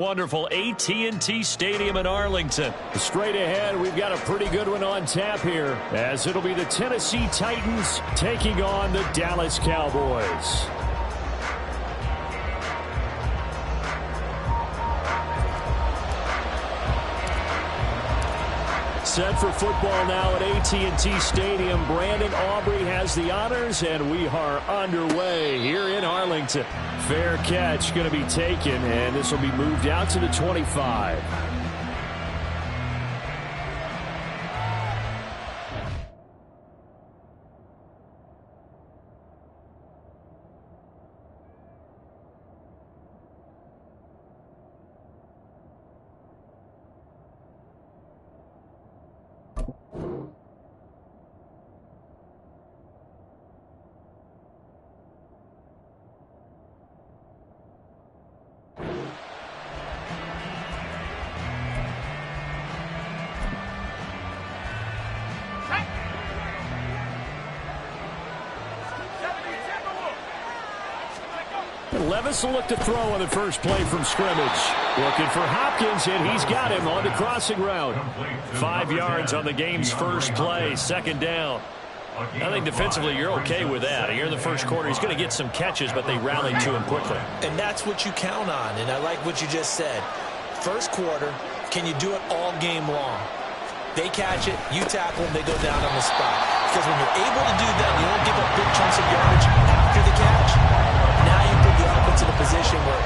Wonderful AT&T Stadium in Arlington. Straight ahead, we've got a pretty good one on tap here, as it'll be the Tennessee Titans taking on the Dallas Cowboys. Set for football now at AT&T Stadium. Brandon Aubrey has the honors, and we are underway here in Arlington. Fair catch going to be taken, and this will be moved out to the 25. Levis will look to throw on the first play from scrimmage. Looking for Hopkins, and he's got him on the crossing route. 5 yards on the game's first play, second down. I think defensively you're okay with that. Here in the first quarter, he's going to get some catches, but they rallied to him quickly. And that's what you count on, and I like what you just said. First quarter, can you do it all game long? They catch it, you tackle them, they go down on the spot. Because when you're able to do that, you don't give up big chunks of yardage after the catch. Now you put the offense in a position where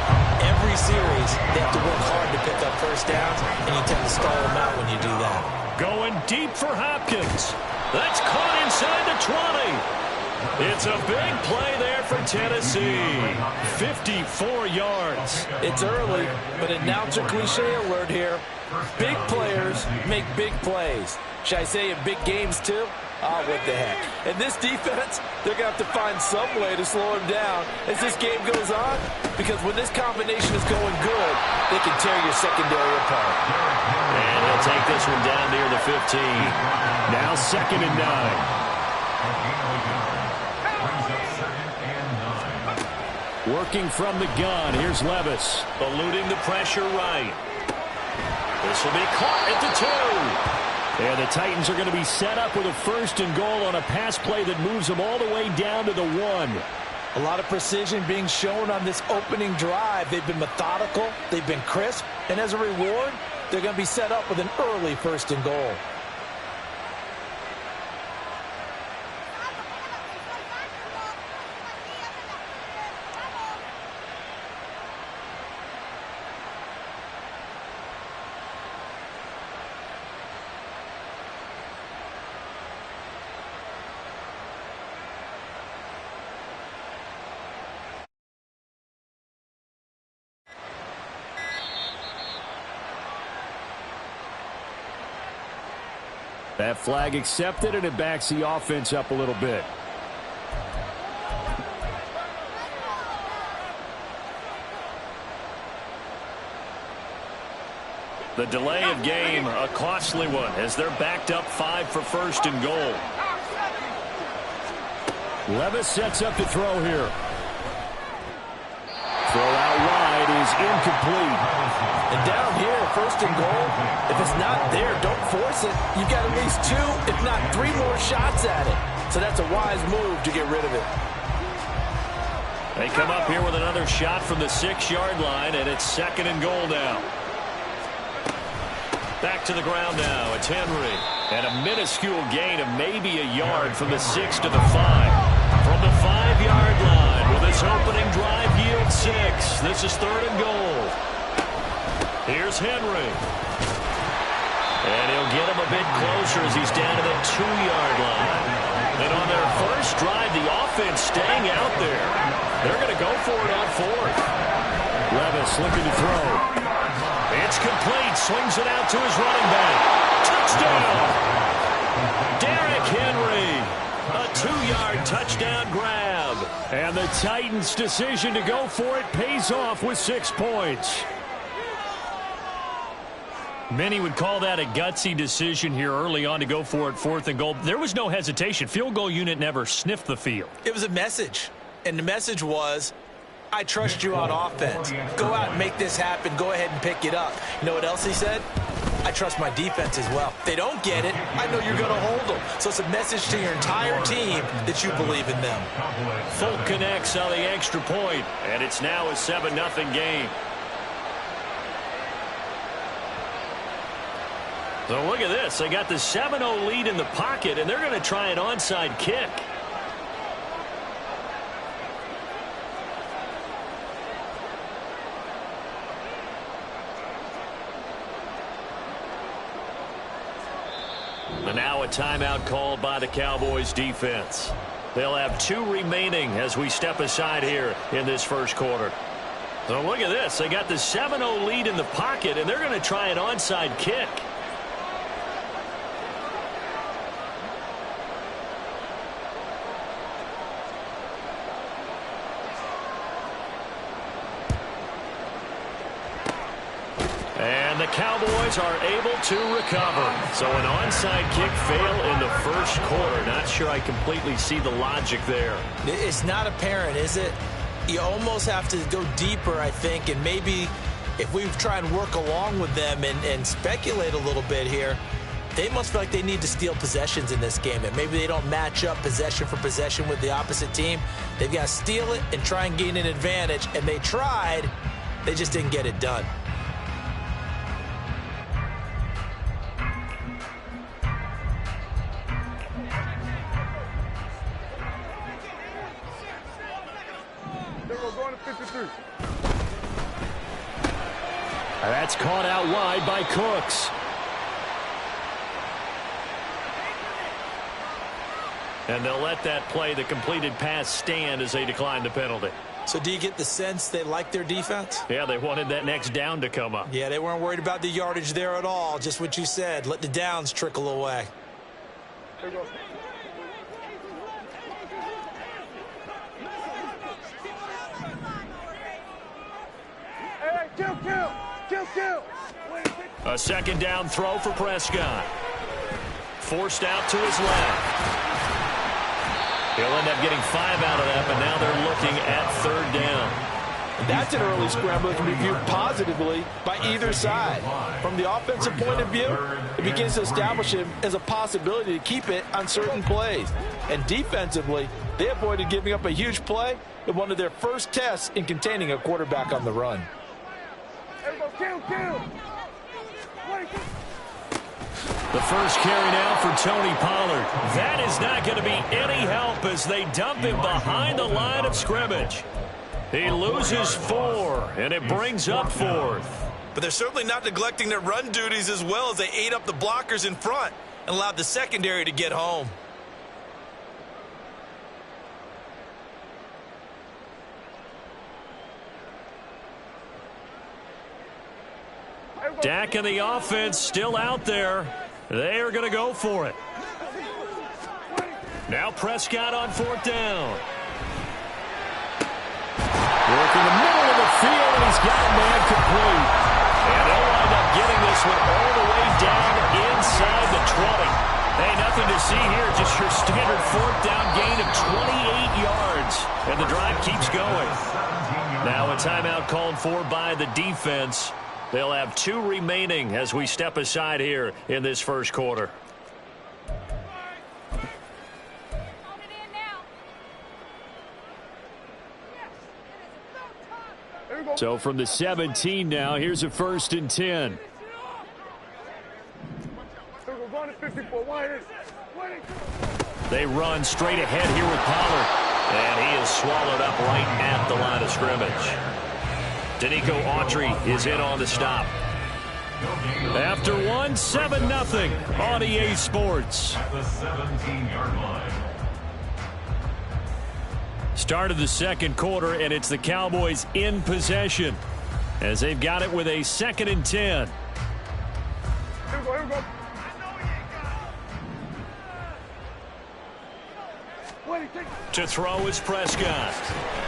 every series they have to work hard to pick up first downs, and you tend to stall them out when you do that. Going deep for Hopkins. That's caught inside the 20. It's a big play there for Tennessee. 54 yards. It's early, but announcer cliche alert here. Big players make big plays. Should I say in big games too? Oh, what the heck. And this defense, they're going to have to find some way to slow him down as this game goes on, because when this combination is going good, they can tear your secondary apart. And they'll take this one down near the 15. Now 2nd and 9. Working from the gun. Here's Levis. Eluding the pressure right. This will be caught at the 2. And the Titans are going to be set up with a 1st and goal on a pass play that moves them all the way down to the 1. A lot of precision being shown on this opening drive. They've been methodical, they've been crisp, and as a reward, they're going to be set up with an early 1st and goal. That flag accepted, and it backs the offense up a little bit. The delay of game, a costly one, as they're backed up 5 for 1st and goal. Levis sets up to throw here. Throw out wide is incomplete. And down here, 1st and goal, if it's not there, don't force it. You've got at least 2, if not 3 more shots at it. So that's a wise move to get rid of it. They come up here with another shot from the 6-yard line, and it's 2nd and goal now. Back to the ground now. It's Henry. And a minuscule gain of maybe a yard from the 6 to the 5. From the 5-yard line, with this opening drive yield 6. This is 3rd and goal. Here's Henry. And he'll get him a bit closer as he's down to the 2-yard line. And on their first drive, the offense staying out there. They're going to go for it on 4th. Levis looking to throw. It's complete. Swings it out to his running back. Touchdown! Derrick Henry. A 2-yard touchdown grab. And the Titans' decision to go for it pays off with 6 points. Many would call that a gutsy decision here early on to go for it 4th and goal. There was no hesitation. Field goal unit never sniffed the field. It was a message. And the message was, I trust you on offense. Go out and make this happen. Go ahead and pick it up. You know what else he said? I trust my defense as well. If they don't get it, I know you're going to hold them. So it's a message to your entire team that you believe in them. Folk connects on the extra point, and it's now a 7-0 game. So look at this. They got the 7-0 lead in the pocket, and they're going to try an onside kick. And now a timeout called by the Cowboys defense. They'll have 2 remaining as we step aside here in this first quarter. So look at this. They got the 7-0 lead in the pocket, and they're going to try an onside kick. And the Cowboys are able to recover. So an onside kick fail in the first quarter. Not sure I completely see the logic there. It's not apparent, is it? You almost have to go deeper, I think, and maybe if we try and work along with them and speculate a little bit here, they must feel like they need to steal possessions in this game, and maybe they don't match up possession for possession with the opposite team. They've got to steal it and try and gain an advantage, and they tried. They just didn't get it done. That's caught out wide by Cooks. And they'll let that play, the completed pass, stand as they decline the penalty. So do you get the sense they like their defense? Yeah, they wanted that next down to come up. Yeah, they weren't worried about the yardage there at all. Just what you said. Let the downs trickle away. Here we go. Hey, kill. A second down throw for Prescott. Forced out to his left. He'll end up getting 5 out of that, but now they're looking at 3rd down. That's an early scramble that can be viewed positively by either side. From the offensive point of view, it begins to establish him as a possibility to keep it on certain plays. And defensively, they avoided giving up a huge play in one of their first tests in containing a quarterback on the run. Kill. The first carry now for Tony Pollard. That is not going to be any help as they dump him behind the line of scrimmage. He loses 4, and it brings up 4th. But they're certainly not neglecting their run duties as well as they ate up the blockers in front and allowed the secondary to get home. Dak and the offense still out there. They are going to go for it. Now Prescott on 4th down. Working the middle of the field, and he's got a man complete. And they'll wind up getting this one all the way down inside the 20. Hey, nothing to see here, just your standard 4th down gain of 28 yards. And the drive keeps going. Now a timeout called for by the defense. They'll have 2 remaining as we step aside here in this first quarter. So from the 17 now, here's a 1st and 10. They run straight ahead here with Pollard. And he is swallowed up right at the line of scrimmage. Danico Autry is in on the stop. After 7-0 on EA Sports. At the 17-yard line. Start of the second quarter, and it's the Cowboys in possession as they've got it with a 2nd and 10. Here we go. To throw is Prescott.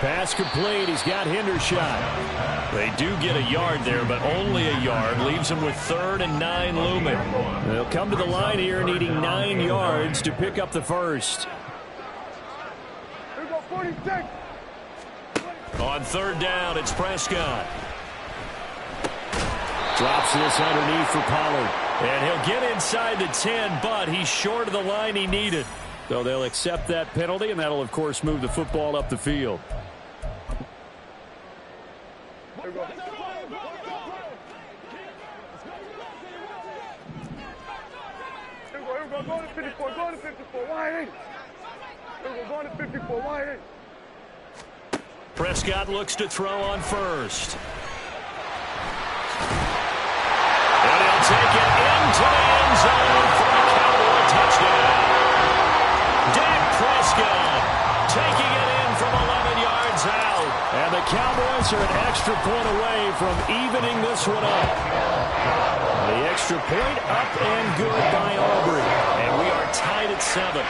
Pass complete. He's got Hendershot. They do get a yard there, but only a yard. Leaves them with 3rd and 9 looming. They'll come to the line here needing 9 yards to pick up the first. Here we go, 46. On third down, it's Prescott. Drops this underneath for Pollard. And he'll get inside the 10, but he's short of the line he needed. So they'll accept that penalty, and that'll, of course, move the football up the field. Here we go. Here we go. Go to 54. Go to 54. Wide 8. Here we go. Go to 54. Wide 8. Prescott looks to throw on first. And he'll take it into the end zone for a Cowboy touchdown. Dak Prescott taking it in from 11 yards out. And the Cowboys are an extra point away from evening this one up. The extra point up and good by Aubrey. And we are tied at 7.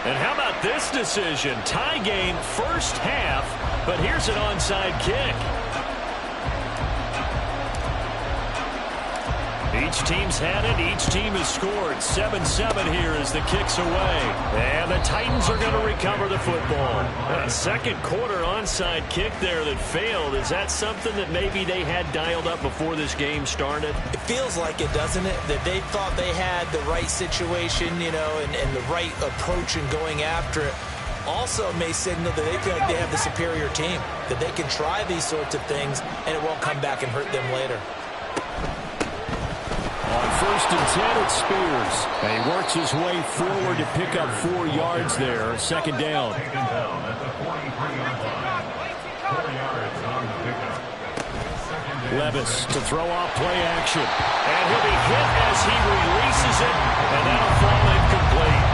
And how about this decision? Tie game first half, but here's an onside kick. Each team's had it. Each team has scored. 7-7 here as the kick's away. And the Titans are going to recover the football. A second quarter onside kick there that failed. Is that something that maybe they had dialed up before this game started? It feels like it, doesn't it? That they thought they had the right situation, you know, and the right approach in going after it. Also may signal that they feel like they have the superior team, that they can try these sorts of things and it won't come back and hurt them later. On first and 10, it's Spears. And he works his way forward to pick up 4 yards there. Second down. Taken down at the 43-yard line. 4 yards on the pickup. Levis to throw off play action. And he'll be hit as he releases it. And that'll fall incomplete.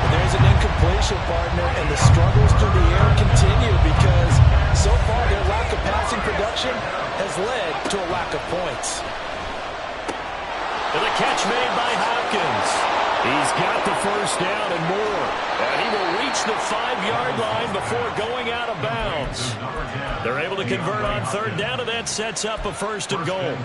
There's an incompletion, partner, and the struggles through the air continue because so far their lack of passing production has led to a lack of points. And the catch made by Hopkins. He's got the first down and more. And he will reach the 5-yard line before going out of bounds. They're able to convert on third down, and that sets up a first and goal.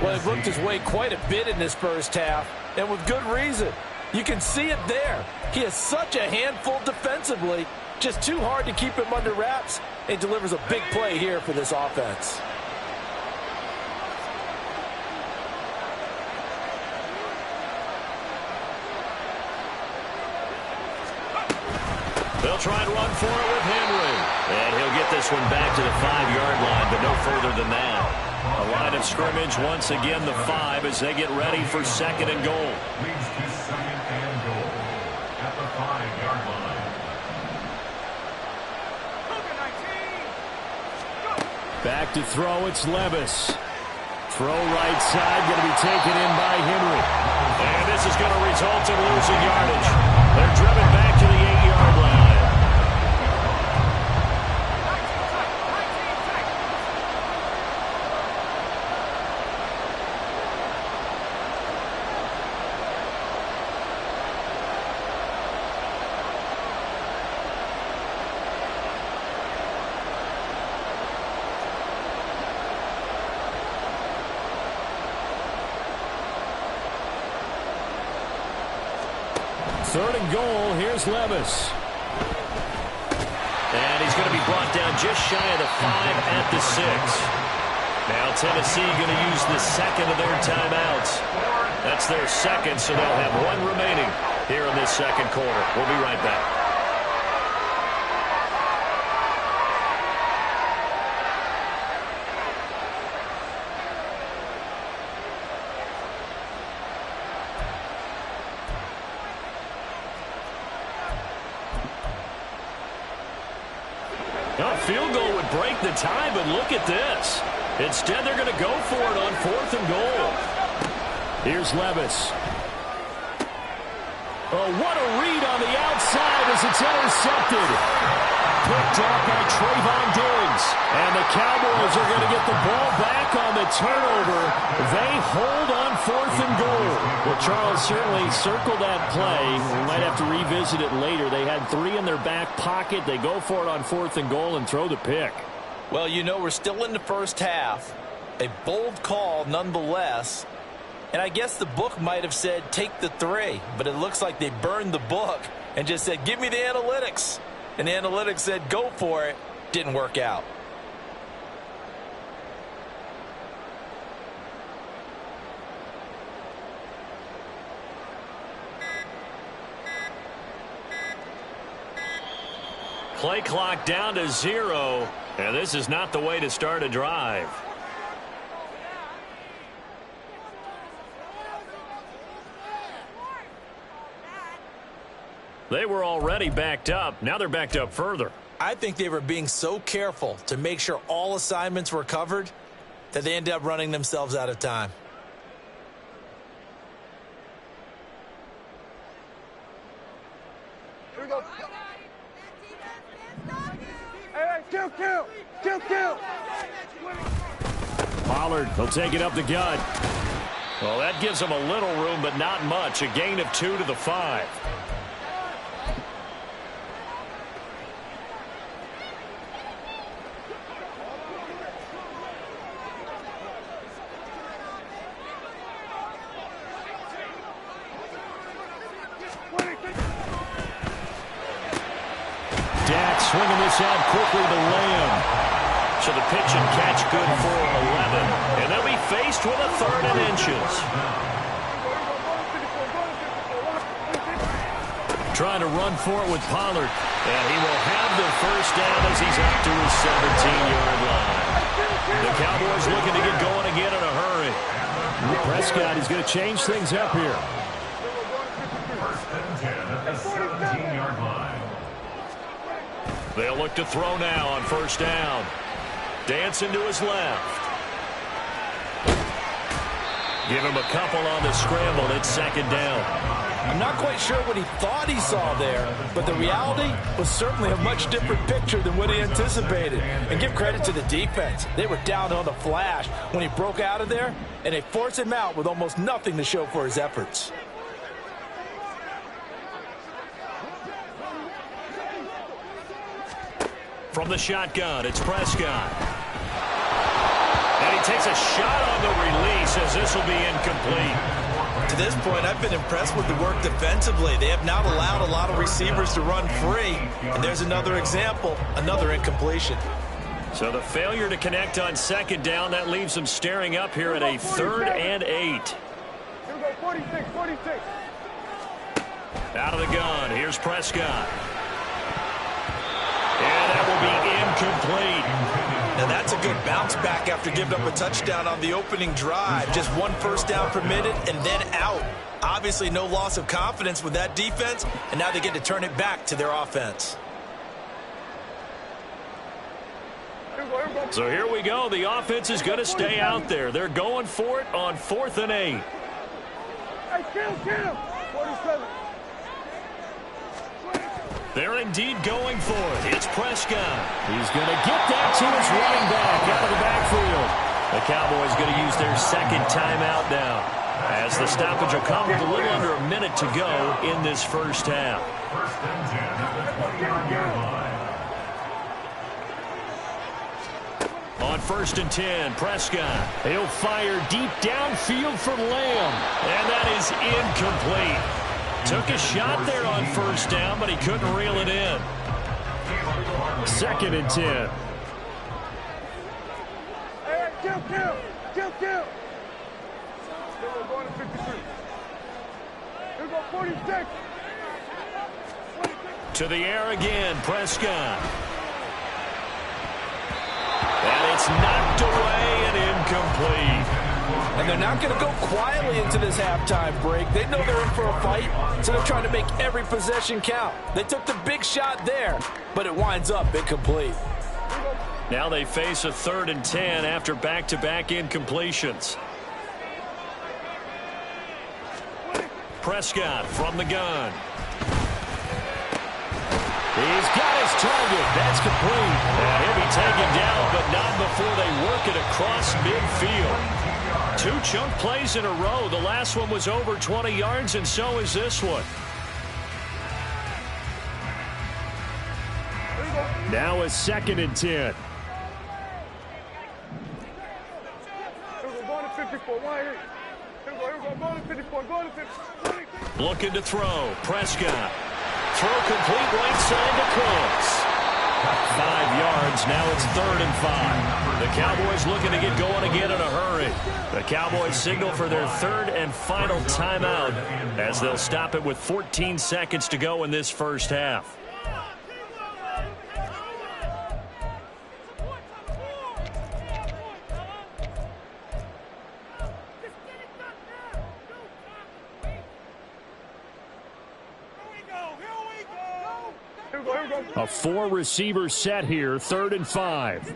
Well, he looked his way quite a bit in this first half, and with good reason. You can see it there. He is such a handful defensively. Just too hard to keep him under wraps, and delivers a big play here for this offense. They'll try and run for it with Henry. And he'll get this one back to the 5-yard line, but no further than that. A line of scrimmage once again the 5 as they get ready for second and goal. Leads to second and goal at the 5-yard line. Back to throw, it's Levis. Throw right side, going to be taken in by Henry. And this is going to result in losing yardage. They're driven back to the 8-yard line. Third and goal, here's Levis. And he's going to be brought down just shy of the 5 at the 6. Now Tennessee going to use the second of their timeouts. That's their second, so they'll have one remaining here in this second quarter. We'll be right back. A field goal would break the tie, but look at this. Instead, they're going to go for it on 4th and goal. Here's Levis. Oh, what a read on the outside as it's intercepted. Picked up by Trayvon Diggs. And the Cowboys are going to get the ball back on the turnover. They hold on 4th and goal. Well, Charles certainly circled that play. We might have to revisit it later. They had 3 in their back pocket. They go for it on 4th and goal and throw the pick. Well, you know, we're still in the first half. A bold call nonetheless. And I guess the book might have said take the 3. But it looks like they burned the book and just said, give me the analytics. and the analytics said go for it. Didn't work out. Play clock down to 0, and this is not the way to start a drive. They were already backed up. Now they're backed up further. I think they were being so careful to make sure all assignments were covered that they ended up running themselves out of time. Here we go. Hey, kill. Pollard, he'll take it up the gut. Well, that gives them a little room, but not much. A gain of 2 to the 5. Dak swinging this out quickly to Lamb. So the pitch and catch good for 11. And they'll be faced with a 3rd and inches. Trying to run for it with Pollard. And he will have the first down as he's out to his 17-yard line. The Cowboys looking to get going again in a hurry. Prescott is going to change things up here. First and 10 at the 17-yard line. They'll look to throw now on first down. Dancing to his left. Give him a couple on the scramble. It's 2nd down. I'm not quite sure what he thought he saw there, but the reality was certainly a much different picture than what he anticipated. And give credit to the defense. They were down on the flash when he broke out of there, and they forced him out with almost nothing to show for his efforts. From the shotgun, it's Prescott. And he takes a shot on the release as this will be incomplete. To this point, I've been impressed with the work defensively. They have not allowed a lot of receivers to run free. And there's another example, another incompletion. So the failure to connect on 2nd down, that leaves them staring up here at a 3rd and 8. Here we go, 46. Out of the gun, here's Prescott. And that will be incomplete. Now that's a good bounce back after giving up a touchdown on the opening drive. Just 1 first down permitted and then out. Obviously no loss of confidence with that defense, and now they get to turn it back to their offense. So here we go. The offense is going to stay out there. They're going for it on 4th and 8. Hey, kill. 47. They're indeed going for it. It's Prescott. He's going to get that to his running back out of the backfield. The Cowboys going to use their 2nd timeout now, as the stoppage will come with a little under a minute to go in this first half. First and 10 at the 20-yard line. On 1st and 10, Prescott. He'll fire deep downfield for Lamb. And that is incomplete. Took a shot there on first down, but he couldn't reel it in. 2nd and 10. Hey, kill. Here we're going to 53. Here we go, 46. To the air again, Prescott. And it's knocked away and incomplete. And they're not going to go quietly into this halftime break. They know they're in for a fight, so they're trying to make every possession count. They took the big shot there, but it winds up incomplete. Now they face a 3rd and 10 after back-to-back incompletions. Prescott from the gun. He's got his target. That's complete. And he'll be taken down, but not before they work it across midfield. 2 chunk plays in a row. The last one was over 20 yards, and so is this one. Now a 2nd and 10. We're going to 54. Here we go, going to 54. Looking to throw. Prescott throw complete right side to Cooks. 5 yards. Now it's 3rd and 5. The Cowboys looking to get going again in a hurry. The Cowboys signal for their 3rd and final timeout as they'll stop it with 14 seconds to go in this first half. A 4-receiver set here, 3rd and 5. Here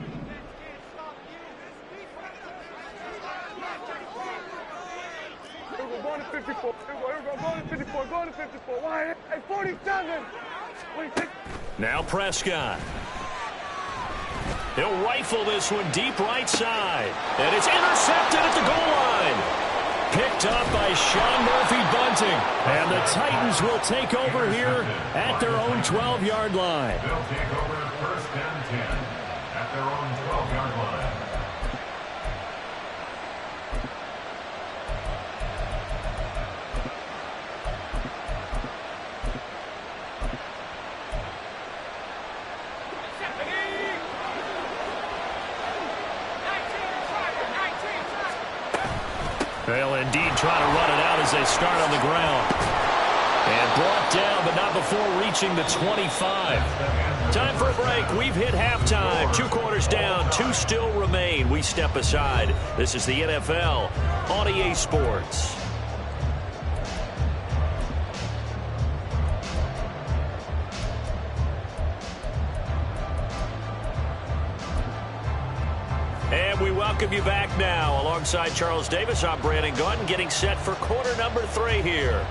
we go, going to 54. Here we go, going to 54, going to 54. Why? Hey, 47. 26. Now Prescott. He'll rifle this one deep right side. And it's intercepted at the goal line. Picked up by Sean Murphy-Bunting. And the Titans will take over here at their own 12-yard line. They'll take over 1st and 10 at their own 12-yard line. They'll indeed try to run it out as they start on the ground. And brought down, but not before reaching the 25. Time for a break. We've hit halftime. 2 quarters down, 2 still remain. We step aside. This is the NFL on EA Sports. And we welcome you back now. Alongside Charles Davis, I'm Brandon Gaudin, getting set for quarter number 3 here.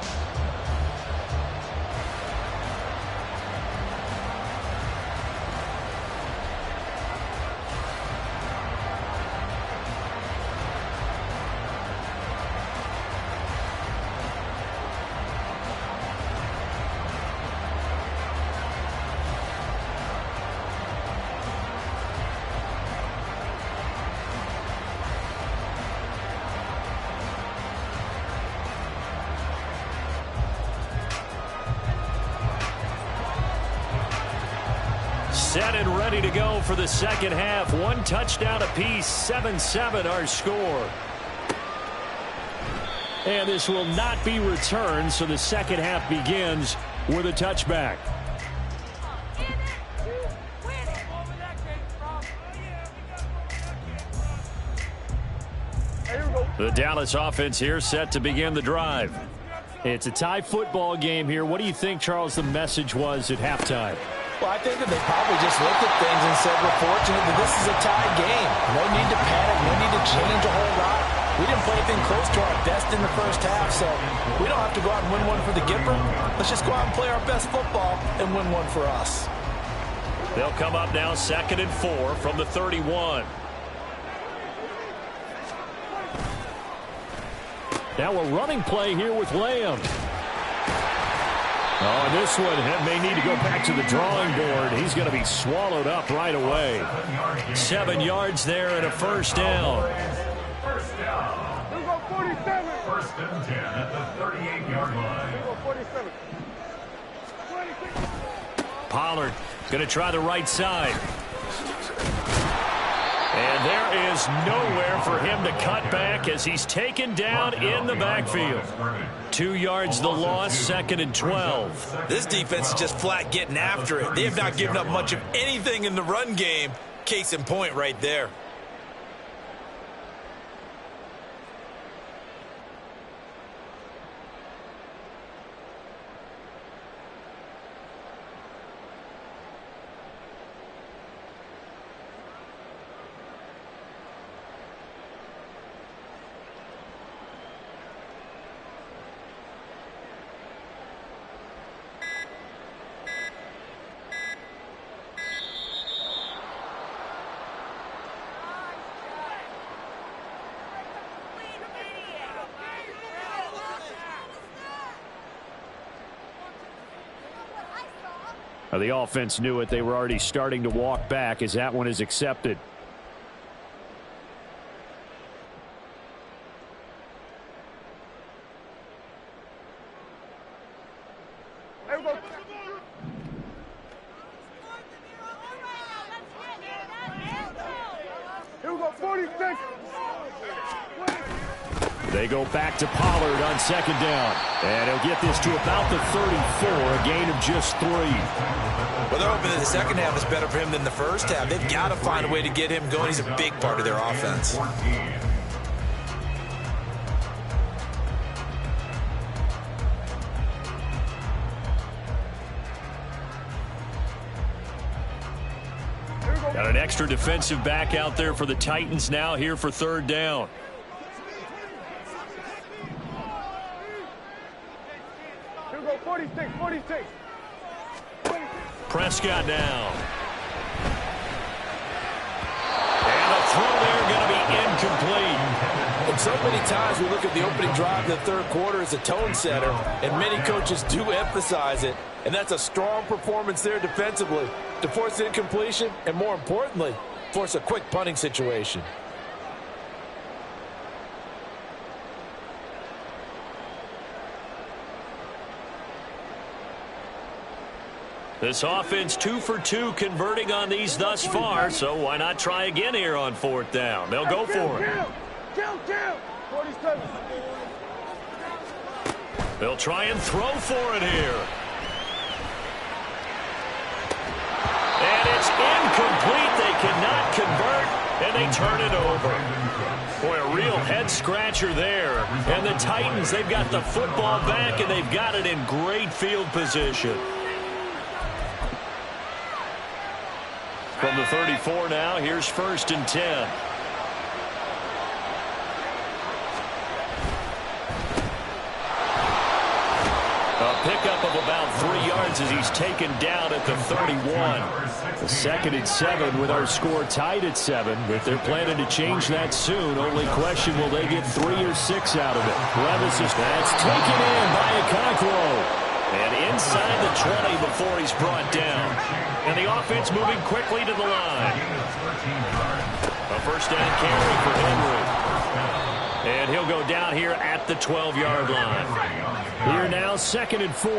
Set and ready to go for the second half. 1 touchdown apiece, 7-7 our score. And this will not be returned, so the second half begins with a touchback. The Dallas offense here set to begin the drive. It's a tie football game here. What do you think, Charles, the message was at halftime? Well, I think that they probably just looked at things and said, we're fortunate that this is a tie game. No need to panic, no need to change a whole lot. We didn't play anything close to our best in the first half, so we don't have to go out and win one for the Gipper. Let's just go out and play our best football and win one for us. They'll come up now 2nd and 4 from the 31. Now a running play here with Lamb. Oh, and this one may need to go back to the drawing board. He's going to be swallowed up right away. 7 yards there and a first down. First down. Here we go, 47. 1st and 10 at the 38-yard line. Here we go, 47. 26. Pollard going to try the right side. And there is nowhere for him to cut back as he's taken down in the backfield. 2 yards the loss, 2nd and 12. This defense is just flat getting after it. They have not given up much of anything in the run game. Case in point right there. The offense knew it. They were already starting to walk back as that one is accepted. Here we go. They go back to Pollard on second down. And he'll get this to about the 34, a gain of just 3. Well, they're hoping that the second half is better for him than the first half. They've got to find a way to get him going. He's a big part of their offense. Got an extra defensive back out there for the Titans now here for third down. Here we go, 46, 46. Prescott down. And the throw there going to be incomplete. And so many times we look at the opening drive of the third quarter as a tone setter, and many coaches do emphasize it. And that's a strong performance there defensively to force incompletion and, more importantly, force a quick punting situation. This offense 2 for 2 converting on these thus far, so why not try again here on fourth down? They'll go for it. Kill. 47. They'll try and throw for it here. And it's incomplete. They cannot convert, and they turn it over. Boy, a real head-scratcher there. And the Titans, they've got the football back, and they've got it in great field position. From the 34 now, here's 1st and 10. A pickup of about 3 yards as he's taken down at the 31. The 2nd and 7 with our score tied at 7. If they're planning to change that soon, only question, will they get 3 or 6 out of it? Levis is that's taken in by Okonkwo. And inside the 20 before he's brought down. And the offense moving quickly to the line. A first down carry for Henry. And he'll go down here at the 12-yard line. Here now, 2nd and 4.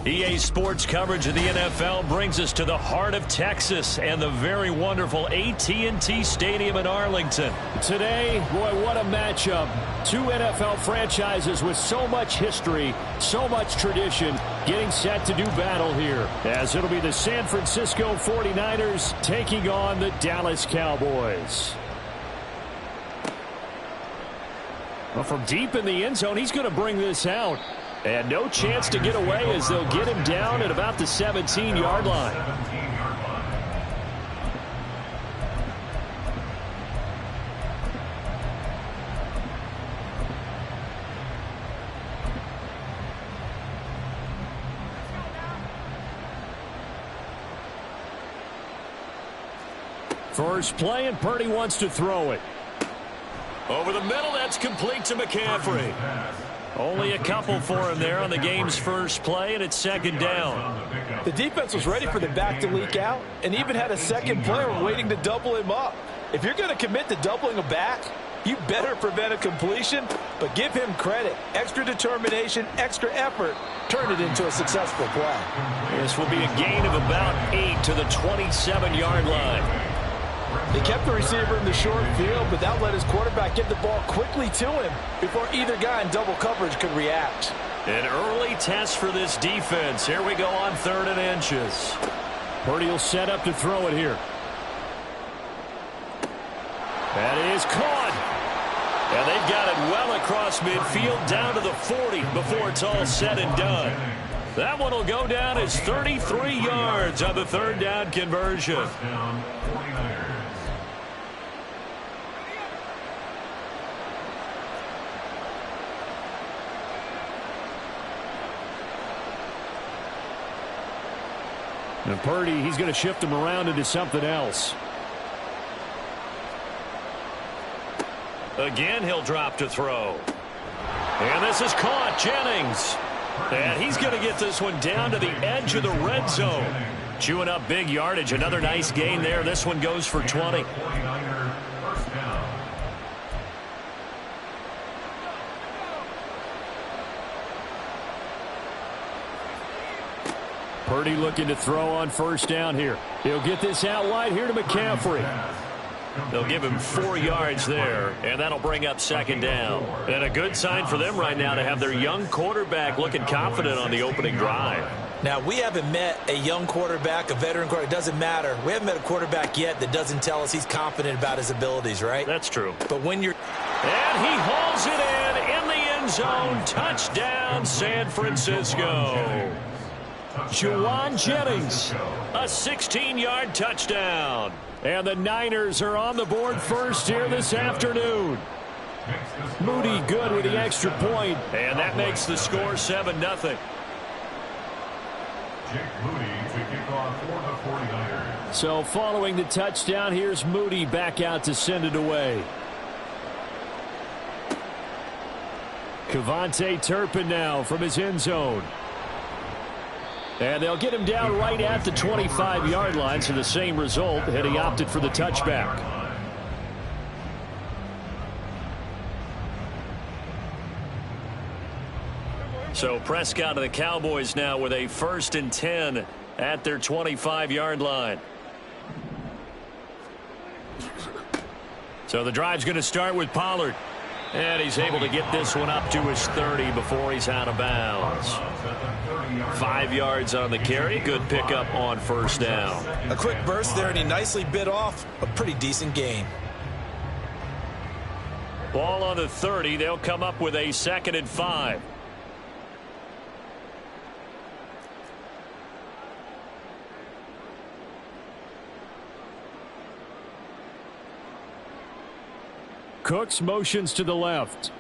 EA Sports coverage of the NFL brings us to the heart of Texas and the very wonderful AT&T Stadium in Arlington. Today, boy, what a matchup. 2 NFL franchises with so much history, so much tradition, getting set to do battle here, as it'll be the San Francisco 49ers taking on the Dallas Cowboys. Well, from deep in the end zone, he's going to bring this out. And no chance to get away as they'll get him down at about the 17-yard line. First play, and Purdy wants to throw it. Over the middle, that's complete to McCaffrey. Only a couple for him there on the game's first play, and it's 2nd down. The defense was ready for the back to leak out and even had a second player waiting to double him up. If you're going to commit to doubling a back, you better prevent a completion, but give him credit. Extra determination, extra effort, turn it into a successful play. This will be a gain of about 8 to the 27-yard line. They kept the receiver in the short field, but that let his quarterback get the ball quickly to him before either guy in double coverage could react. An early test for this defense. Here we go on 3rd and inches. Purdy will set up to throw it here. That is caught. And they've got it well across midfield down to the 40 before it's all said and done. That one will go down as 33 yards on the 3rd down conversion. Down 49ers. And Purdy, he's going to shift him around into something else. Again, he'll drop to throw. And this is caught. Jennings. And he's going to get this one down to the edge of the red zone. Chewing up big yardage. Another nice gain there. This one goes for 20. 49er first down. Purdy looking to throw on 1st down here. He'll get this out wide here to McCaffrey. They'll give him 4 yards there, and that'll bring up 2nd down. And a good sign for them right now to have their young quarterback looking confident on the opening drive. Now, we haven't met a young quarterback, a veteran quarterback. It doesn't matter. We haven't met a quarterback yet that doesn't tell us he's confident about his abilities, right? That's true. But when you're... And he hauls it in the end zone. Touchdown, San Francisco. Juwan Jennings. A 16-yard touchdown. And the Niners are on the board first here this afternoon. Moody good with the extra point. And that makes the score 7-0. Jake Moody to kick off for the 49ers. So following the touchdown, here's Moody back out to send it away. Kevontae Turpin now from his end zone. And they'll get him down right at the 25-yard line, so the same result, and he opted for the touchback. So Prescott and the Cowboys now with a 1st and 10 at their 25-yard line. So the drive's going to start with Pollard. And he's able to get this one up to his 30 before he's out of bounds. 5 yards on the carry. Good pickup on 1st down. A quick burst there, and he nicely bit off a pretty decent gain. Ball on the 30. They'll come up with a 2nd and 5. Cooks motions to the left.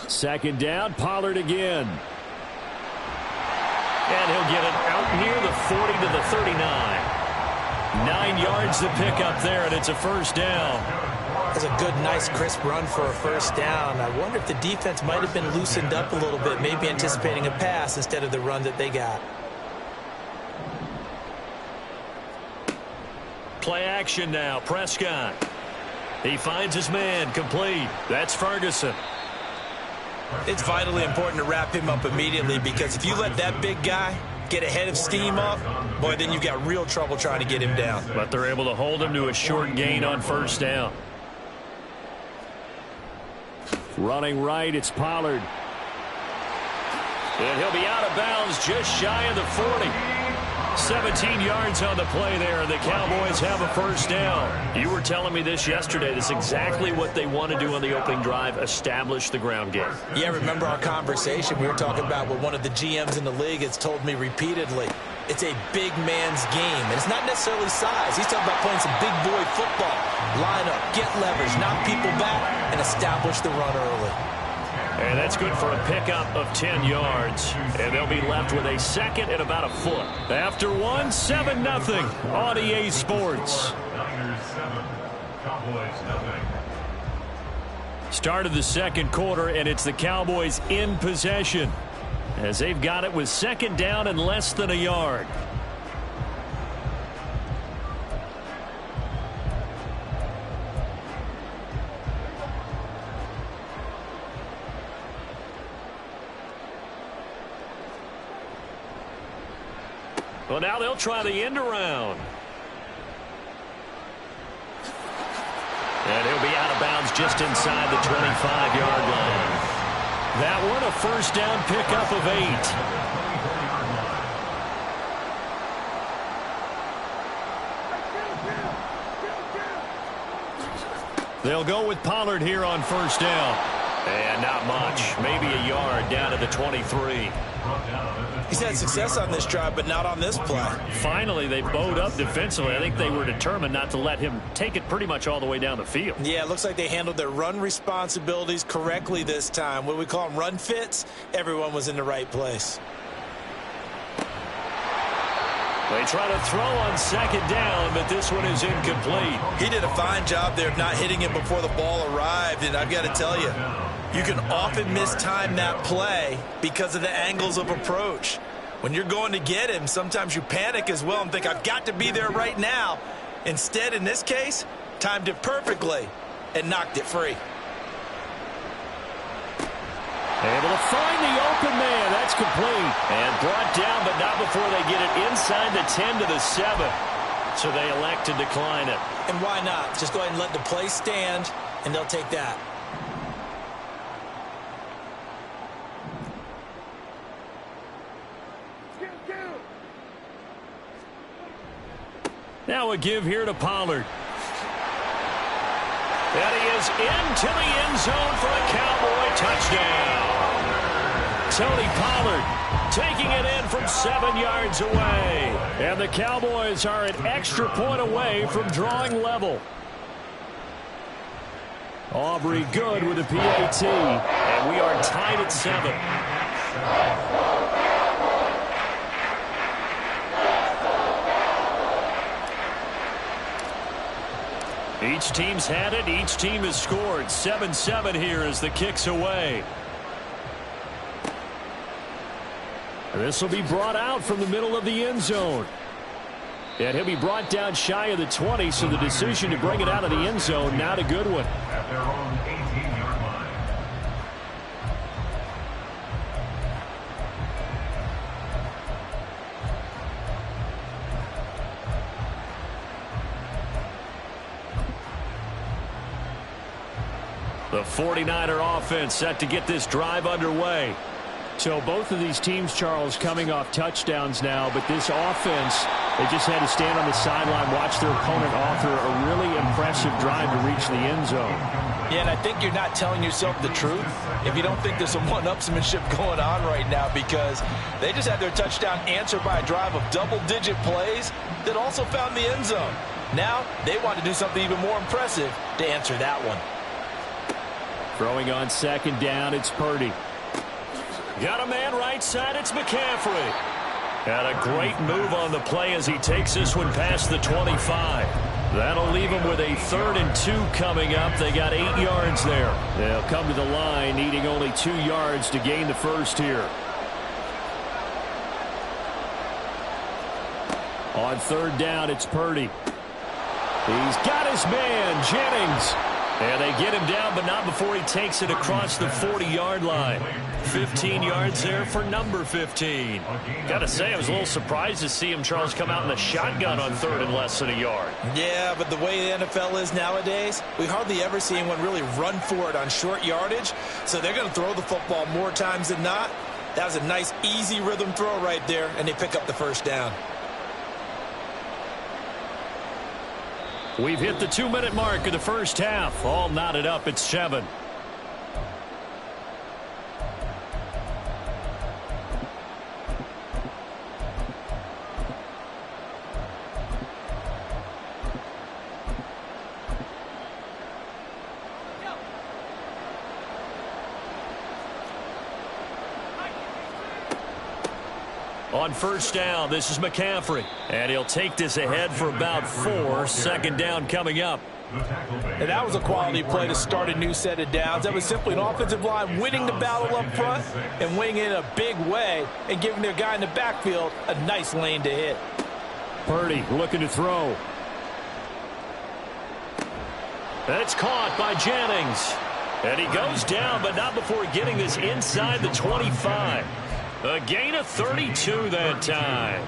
Second down, Pollard again. And he'll get it out near the 40 to the 39. 9 yards to pick up there, and it's a 1st down. That's a good, nice, crisp run for a 1st down. I wonder if the defense might have been loosened up a little bit, maybe anticipating a pass instead of the run that they got. Play action now. Prescott. He finds his man. Complete. That's Ferguson. It's vitally important to wrap him up immediately, because if you let that big guy get ahead of steam up, boy, then you've got real trouble trying to get him down. But they're able to hold him to a short gain on 1st down. Running right, it's Pollard. And he'll be out of bounds just shy of the 40. 17 yards on the play there, and the Cowboys have a 1st down. You were telling me this yesterday. This is exactly what they want to do on the opening drive, establish the ground game. Yeah, remember our conversation? We were talking about what one of the GMs in the league has told me repeatedly. It's a big man's game, and it's not necessarily size. He's talking about playing some big boy football. Line up, get leverage, knock people back, and establish the run early. And that's good for a pickup of 10 yards. And they'll be left with a 2nd and about a foot. After 7-0 on EA Sports. Niners 7, Cowboys 0. Start of the 2nd quarter, and it's the Cowboys in possession, as they've got it with 2nd down and less than a yard. Well, now they'll try the end around. And he'll be out of of bounds just inside the 25-yard line. That one a first down pickup of 8. They'll go with Pollard here on first down. And not much. Maybe a yard down to the 23. He's had success on this drive, but not on this play. Finally, they bowed up defensively. I think they were determined not to let him take it pretty much all the way down the field. Yeah, it looks like they handled their run responsibilities correctly this time. What we call them, run fits. Everyone was in the right place. They try to throw on second down, but this one is incomplete. He did a fine job there of not hitting him before the ball arrived, and I've got to tell you, you can often mistime that play because of the angles of approach. When you're going to get him, sometimes you panic as well and think, I've got to be there right now. Instead, in this case, timed it perfectly and knocked it free. Able to find the open man. That's complete. And brought down, but not before they get it inside the 10 to the 7. So they elect to decline it. And why not? Just go ahead and let the play stand, and they'll take that. Now a give here to Pollard. And he is into the end zone for a Cowboy touchdown. Tony Pollard taking it in from 7 yards away. And the Cowboys are an extra point away from drawing level. Aubrey good with a PAT. And we are tied at 7. Each team's had it. Each team has scored. 7-7 here as the kick's away. This will be brought out from the middle of the end zone. And he'll be brought down shy of the 20, so the decision to bring it out of the end zone, not a good one. At their own 18-yard line. The 49er offense set to get this drive underway. So both of these teams, Charles, coming off touchdowns now, but this offense, they just had to stand on the sideline, watch their opponent author a really impressive drive to reach the end zone. Yeah, and I think you're not telling yourself the truth if you don't think there's some one-upsmanship going on right now, because they just had their touchdown answered by a drive of double-digit plays that also found the end zone. Now they want to do something even more impressive to answer that one. Throwing on second down, it's Purdy. Got a man right side, it's McCaffrey. And a great move on the play as he takes this one past the 25. That'll leave them with a 3rd and 2 coming up. They got 8 yards there. They'll come to the line needing only 2 yards to gain the first here. On 3rd down, it's Purdy. He's got his man, Jennings. And they get him down, but not before he takes it across the 40-yard line. 15 yards there for number 15. Got to say, I was a little surprised to see him, Charles, come out in the shotgun on 3rd and less than a yard. Yeah, but the way the NFL is nowadays, we hardly ever see anyone really run for it on short yardage. So they're going to throw the football more times than not. That was a nice, easy rhythm throw right there, and they pick up the first down. We've hit the 2-minute mark of the first half. All knotted up at 7. On first down, this is McCaffrey. And he'll take this ahead for about 4. Second down coming up. And that was a quality play to start a new set of downs. That was simply an offensive line winning the battle up front and winning it in a big way and giving their guy in the backfield a nice lane to hit. Purdy looking to throw. That's caught by Jennings. And he goes down, but not before getting this inside the 25. A gain of 32 that time.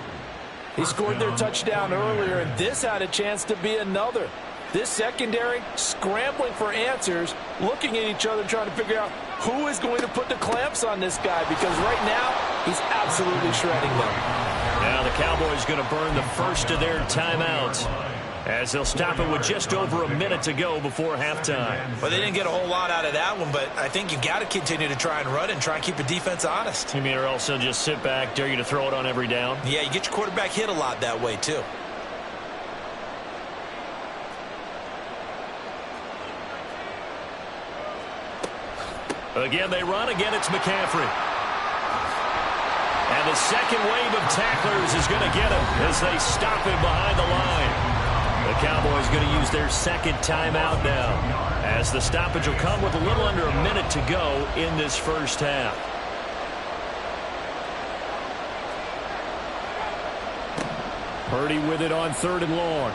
He scored their touchdown earlier, and this had a chance to be another. This secondary scrambling for answers, looking at each other, trying to figure out who is going to put the clamps on this guy, because right now he's absolutely shredding them. Now the Cowboys going to burn the first of their timeouts as they'll stop it with just over a minute to go before halftime. Well, they didn't get a whole lot out of that one, but I think you've got to continue to try and run and try and keep the defense honest. You mean or also just sit back, dare you to throw it on every down? Yeah, you get your quarterback hit a lot that way, too. Again, they run. Again, it's McCaffrey. And the second wave of tacklers is going to get him as they stop him behind the line. The Cowboys going to use their second timeout now, as the stoppage will come with a little under a minute to go in this first half. Purdy with it on 3rd and long.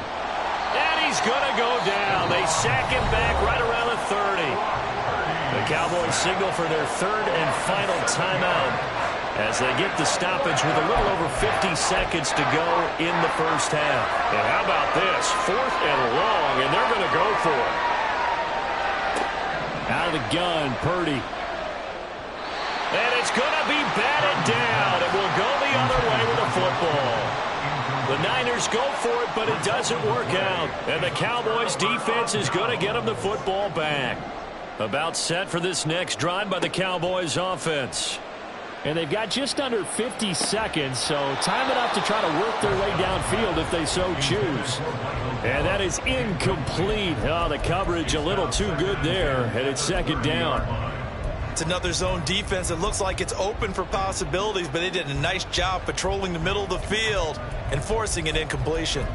And he's going to go down. They sack him back right around the 30. The Cowboys signal for their 3rd and final timeout as they get the stoppage with a little over 50 seconds to go in the first half. And how about this? 4th and long, and they're going to go for it. Out of the gun, Purdy. And it's going to be batted down. It will go the other way with the football. The Niners go for it, but it doesn't work out. And the Cowboys defense is going to get them the football back. About set for this next drive by the Cowboys offense. And they've got just under 50 seconds, so time enough to try to work their way downfield if they so choose. And that is incomplete. Oh, the coverage a little too good there, and it's 2nd down. It's another zone defense that looks like it's open for possibilities, but they did a nice job patrolling the middle of the field and forcing an incompletion.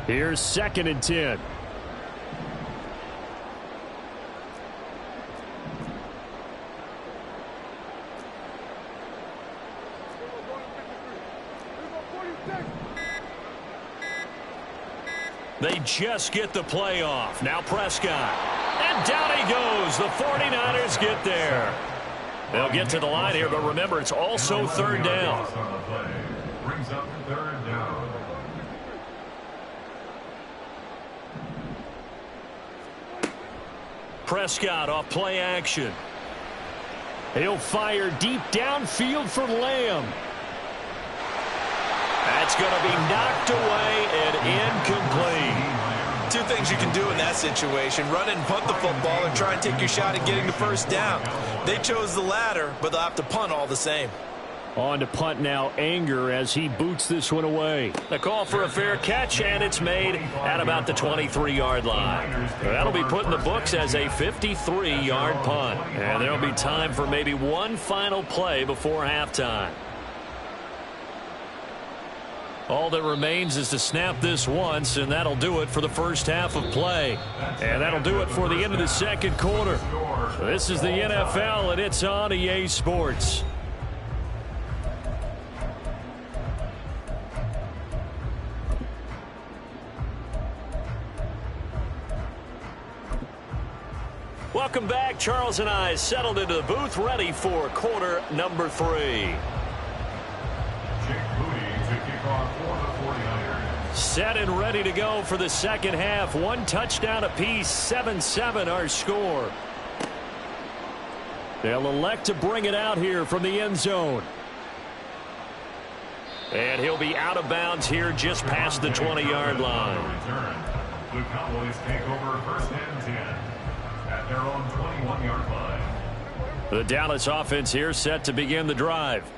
Here's 2nd and 10. They just get the play off. Now Prescott. And down he goes. The 49ers get there. They'll get to the line here, but remember, it's also 3rd down. Brings up 3rd down. Prescott off play action. He'll fire deep downfield for Lamb. That's going to be knocked away and incomplete. 2 things you can do in that situation: run and punt the football and try and take your shot at getting the first down. They chose the latter, but they'll have to punt all the same. On to punt now, Anger, as he boots this one away. The call for a fair catch, and it's made at about the 23-yard line. That'll be put in the books as a 53-yard punt. And there'll be time for maybe one final play before halftime. All that remains is to snap this once, and that'll do it for the first half of play. And that'll do it for the end of the 2nd quarter. This is the NFL, and it's on EA Sports. Welcome back. Charles and I settled into the booth, ready for quarter number 3. Set and ready to go for the second half. 1 touchdown apiece, 7-7 our score. They'll elect to bring it out here from the end zone. And he'll be out of bounds here just past the 20-yard line. The Cowboys take over 1st and 10 at their own 21-yard line. The Dallas offense here set to begin the drive.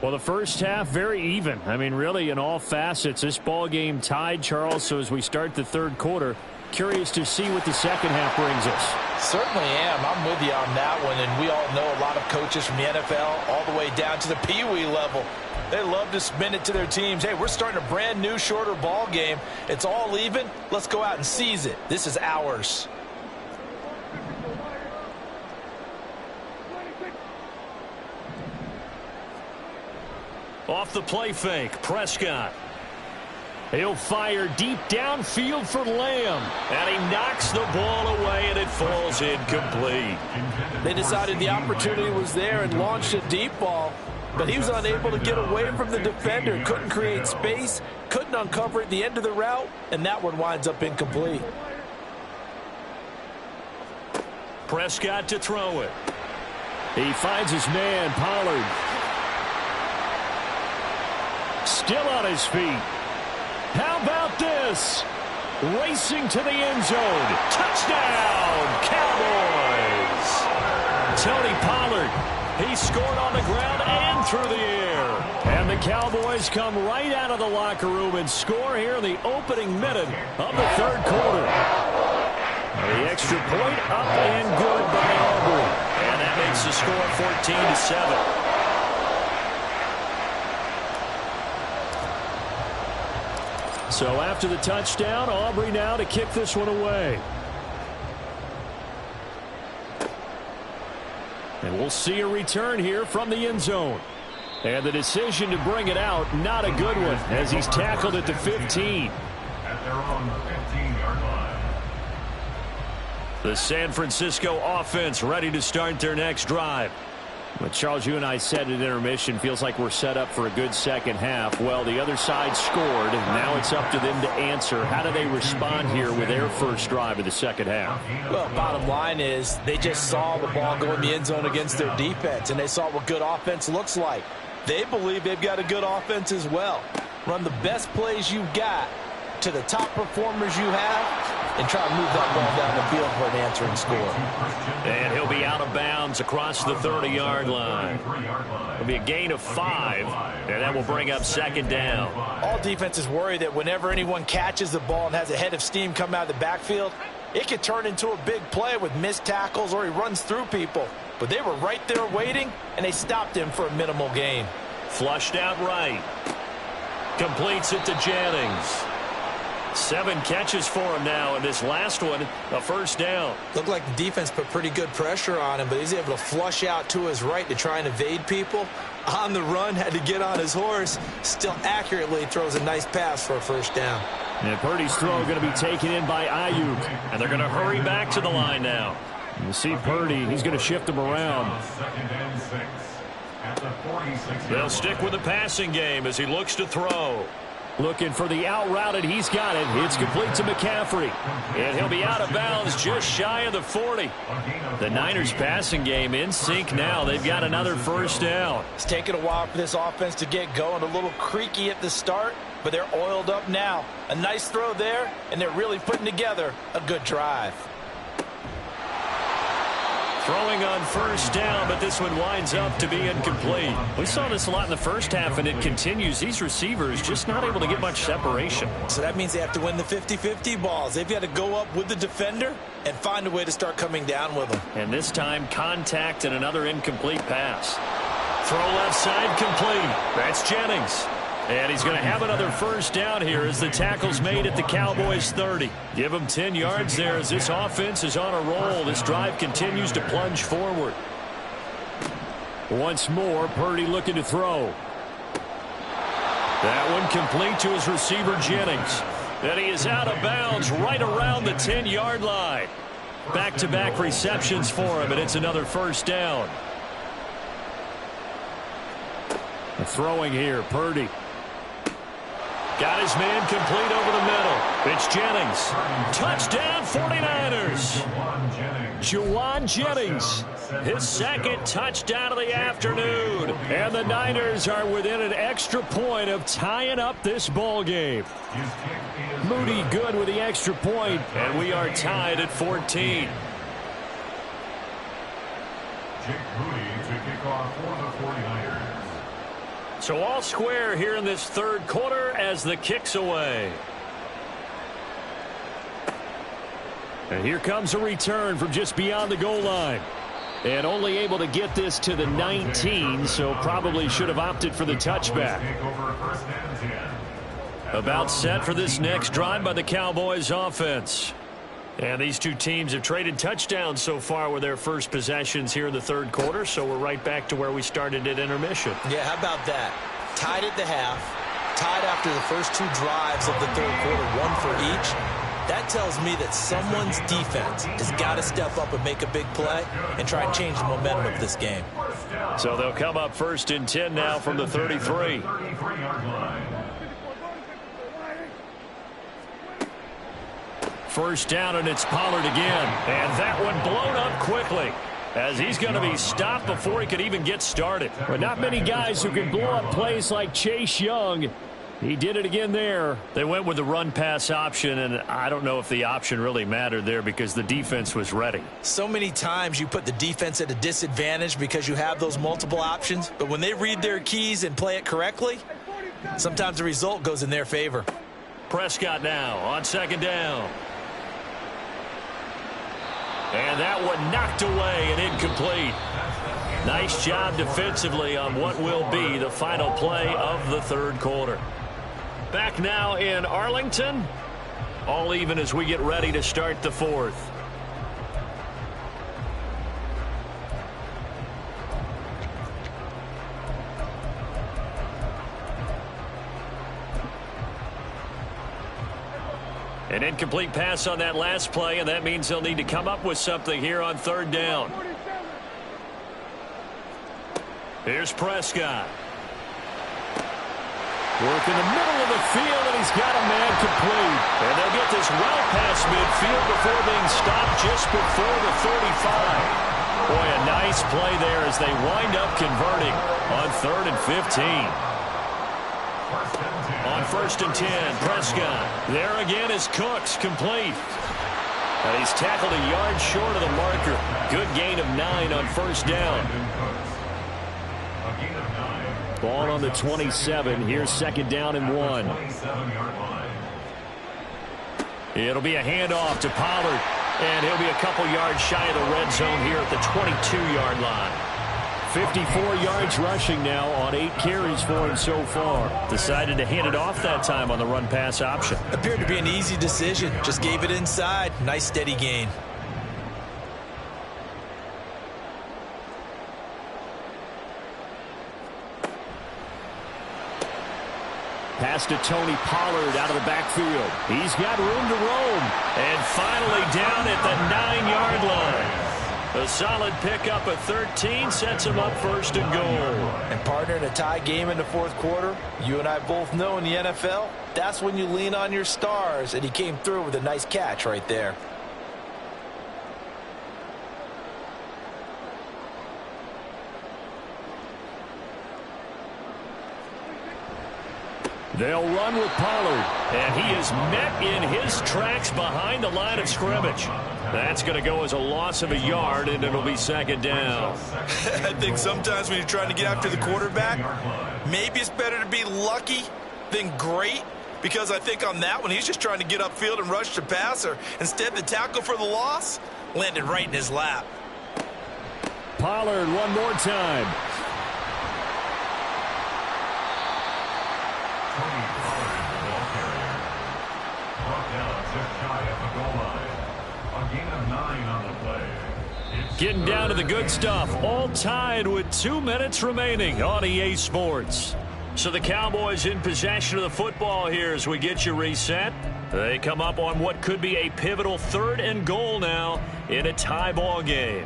Well, the first half, very even. I mean, really, in all facets, this ball game tied, Charles. So as we start the 3rd quarter, curious to see what the second half brings us. Certainly am. I'm with you on that one. And we all know a lot of coaches from the NFL all the way down to the Pee-wee level. They love to spin it to their teams. Hey, we're starting a brand new, shorter ball game. It's all even. Let's go out and seize it. This is ours. Off the play fake, Prescott. He'll fire deep downfield for Lamb. And he knocks the ball away, and it falls incomplete. They decided the opportunity was there and launched a deep ball. but he was unable to get away from the defender. Couldn't create space, couldn't uncover at the end of the route, and that one winds up incomplete. Prescott to throw it. He finds his man, Pollard. Still on his feet. How about this? Racing to the end zone. Touchdown, Cowboys. Tony Pollard. He scored on the ground and through the air. And the Cowboys come right out of the locker room and score here in the opening minute of the third quarter. The extra point up and good by Aubrey. And that makes the score 14-7. So after the touchdown, Aubrey now to kick this one away. And we'll see a return here from the end zone. And the decision to bring it out, not a good one, as he's tackled at the 15. At their own 15-yard line. The San Francisco offense ready to start their next drive. But Charles, you and I said at intermission, feels like we're set up for a good second half. Well, the other side scored. Now it's up to them to answer. How do they respond here with their first drive of the second half? Well, bottom line is they just saw the ball go in the end zone against their defense, and they saw what good offense looks like. They believe they've got a good offense as well. Run the best plays you've got to the top performers you have, and try to move that ball down the field for an answering score. And he'll be out of bounds across the 30-yard line. It'll be a gain of 5, and that will bring up second down. All defenses worry that whenever anyone catches the ball and has a head of steam come out of the backfield, it could turn into a big play with missed tackles or he runs through people. But they were right there waiting, and they stopped him for a minimal gain. Flushed out right. Completes it to Jennings. 7 catches for him now, and this last one, a first down. Looked like the defense put pretty good pressure on him, but he's able to flush out to his right to try and evade people. On the run, had to get on his horse. Still accurately throws a nice pass for a first down. And Purdy's throw going to be taken in by Ayuk. And they're going to hurry back to the line now. You see Purdy, he's going to shift him around. Second and 6. At the 46. They'll stick with the passing game as he looks to throw. Looking for the out route, and he's got it. It's complete to McCaffrey. And he'll be out of bounds just shy of the 40. The Niners passing game in sync now. They've got another first down. It's taken a while for this offense to get going. A little creaky at the start, but they're oiled up now. A nice throw there, and they're really putting together a good drive. Throwing on first down, but this one winds up to be incomplete. We saw this a lot in the first half, and it continues. These receivers just not able to get much separation. So that means they have to win the 50-50 balls. They've got to go up with the defender and find a way to start coming down with them. And this time, contact and another incomplete pass. Throw left side complete. That's Jennings. And he's going to have another first down here as the tackle's made at the Cowboys 30. Give him 10 yards there as this offense is on a roll. This drive continues to plunge forward. Once more, Purdy looking to throw. That one complete to his receiver, Jennings. And he is out of bounds right around the 10-yard line. Back-to-back receptions for him, and it's another first down. Throwing here, Purdy. Got his man complete over the middle. It's Jennings. Touchdown, 49ers. Juwan Jennings. His second touchdown of the afternoon. And the Niners are within an extra point of tying up this ball game. Moody good with the extra point. And we are tied at 14. Jake Moody to kick off for the 49ers. So all square here in this third quarter as the kick's away. And here comes a return from just beyond the goal line. And only able to get this to the 19, so probably should have opted for the touchback. About set for this next drive by the Cowboys offense. And these two teams have traded touchdowns so far with their first possessions here in the third quarter, so we're right back to where we started at intermission. Yeah, how about that? Tied at the half, tied after the first two drives of the third quarter, one for each. That tells me that someone's defense has got to step up and make a big play and try and change the momentum of this game. So they'll come up 1st and 10 now from the 33. First down, and it's Pollard again. And that one blown up quickly, as he's going to be stopped before he could even get started. But not many guys who can blow up plays like Chase Young. He did it again there. They went with the run-pass option, and I don't know if the option really mattered there because the defense was ready. So many times you put the defense at a disadvantage because you have those multiple options, but when they read their keys and play it correctly, sometimes the result goes in their favor. Prescott now on 2nd down. And that one knocked away and incomplete. Nice job defensively on what will be the final play of the 3rd quarter. Back now in Arlington. All even as we get ready to start the 4th. An incomplete pass on that last play, and that means they'll need to come up with something here on 3rd down. Here's Prescott. Work in the middle of the field, and he's got a man complete. And they'll get this well past midfield before being stopped just before the 35. Boy, a nice play there as they wind up converting on 3rd and 15. On 1st and 10, Prescott. There again is Cooks, complete. And he's tackled a yard short of the marker. Good gain of 9 on 1st down. Ball on the 27. Here's 2nd down and 1. It'll be a handoff to Pollard. And he'll be a couple yards shy of the red zone here at the 22-yard line. 54 yards rushing now on 8 carries for him so far. Decided to hand it off that time on the run-pass option. Appeared to be an easy decision. Just gave it inside. Nice steady gain. Pass to Tony Pollard out of the backfield. He's got room to roam. And finally down at the 9-yard line. A solid pickup of 13 sets him up 1st and goal. And partner, in a tie game in the 4th quarter, you and I both know in the NFL, that's when you lean on your stars, and he came through with a nice catch right there. They'll run with Pollard, and he is met in his tracks behind the line of scrimmage. That's going to go as a loss of a yard, and it'll be 2nd down. I think sometimes when you're trying to get after the quarterback, maybe it's better to be lucky than great, because I think on that one, he's just trying to get upfield and rush the passer. Instead, the tackle for the loss landed right in his lap. Pollard one more time. Getting down to the good stuff, all tied with 2 minutes remaining on EA Sports. So the Cowboys in possession of the football here as we get you reset. They come up on what could be a pivotal 3rd and goal now in a tie ball game.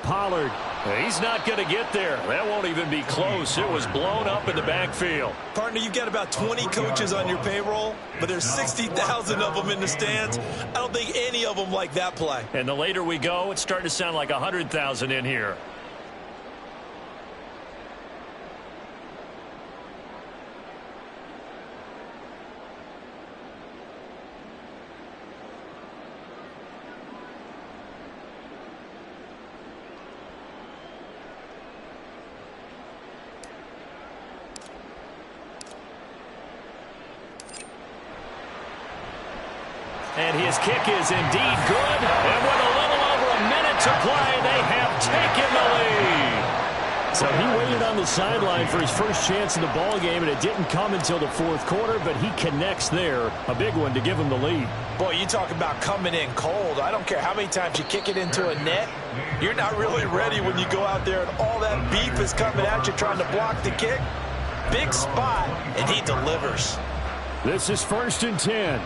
Pollard. He's not going to get there. That won't even be close. It was blown up in the backfield. Partner, you've got about 20 coaches on your payroll, but there's 60,000 of them in the stands. I don't think any of them like that play. And the later we go, it's starting to sound like 100,000 in here. And his kick is indeed good. And with a little over a minute to play, they have taken the lead. So he waited on the sideline for his first chance in the ball game, and it didn't come until the fourth quarter, but he connects there. A big one to give him the lead. Boy, you talk about coming in cold. I don't care how many times you kick it into a net. You're not really ready when you go out there and all that beef is coming at you trying to block the kick. Big spot, and he delivers. This is 1st and 10.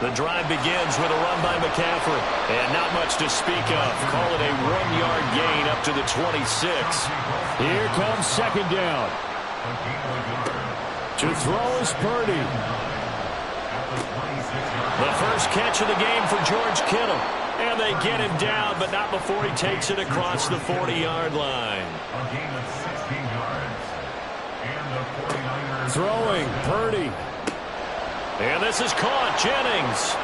The drive begins with a run by McCaffrey. And not much to speak of. Call it a 1-yard gain up to the 26. Here comes 2nd down. To throw is Purdy. The first catch of the game for George Kittle. And they get him down, but not before he takes it across the 40-yard line. Throwing, Purdy. And this is caught. Jennings.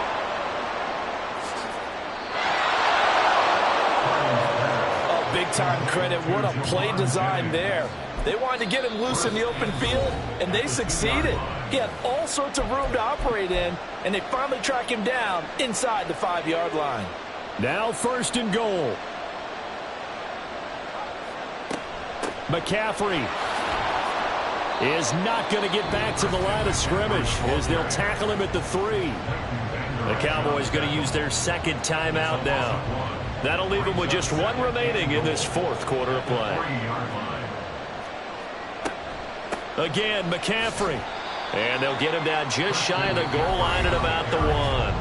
Oh, big-time credit. What a play design there. They wanted to get him loose in the open field, and they succeeded. He had all sorts of room to operate in, and they finally track him down inside the 5-yard line. Now 1st and goal. McCaffrey is not going to get back to the line of scrimmage as they'll tackle him at the 3. The Cowboys going to use their second timeout now. That'll leave them with just one remaining in this fourth quarter of play. Again, McCaffrey. And they'll get him down just shy of the goal line at about the 1.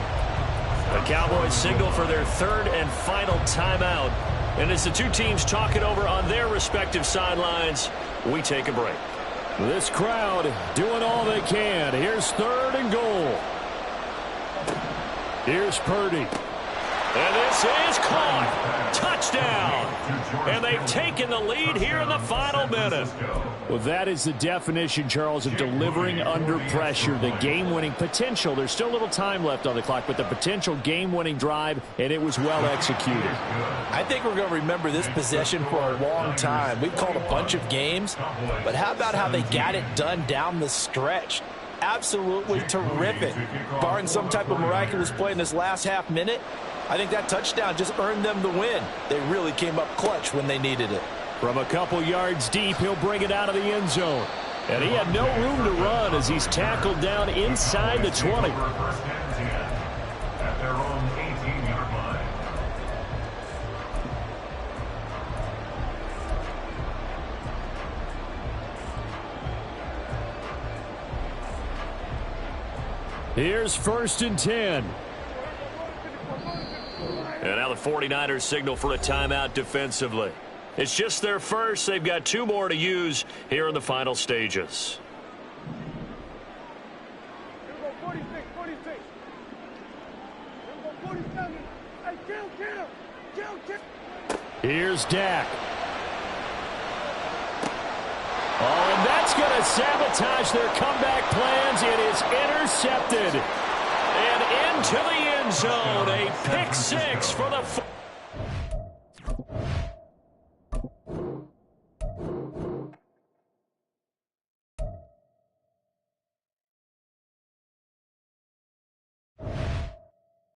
The Cowboys signal for their third and final timeout. And as the two teams talk it over on their respective sidelines, we take a break. This crowd doing all they can. Here's 3rd and goal. Here's Purdy. And this is caught. Touchdown. And they've taken the lead here in the final minute. Well, that is the definition, Charles, of delivering under pressure. The game-winning potential. There's still a little time left on the clock, but the potential game-winning drive, and it was well executed. I think we're going to remember this possession for a long time. We've called a bunch of games, but how about how they got it done down the stretch? Absolutely terrific. Barring some type of miraculous play in this last half minute, I think that touchdown just earned them the win. They really came up clutch when they needed it. From a couple yards deep, he'll bring it out of the end zone. And he had no room to run as he's tackled down inside the 20. At their own 18-yard line. Here's 1st and 10. And now the 49ers signal for a timeout defensively. It's just their first. They've got 2 more to use here in the final stages. Here we go, 46, 46. Here we go, 47. Hey, kill. Here's Dak. Oh, and that's going to sabotage their comeback plans. It is intercepted. And into the end zone. A pick 6 for the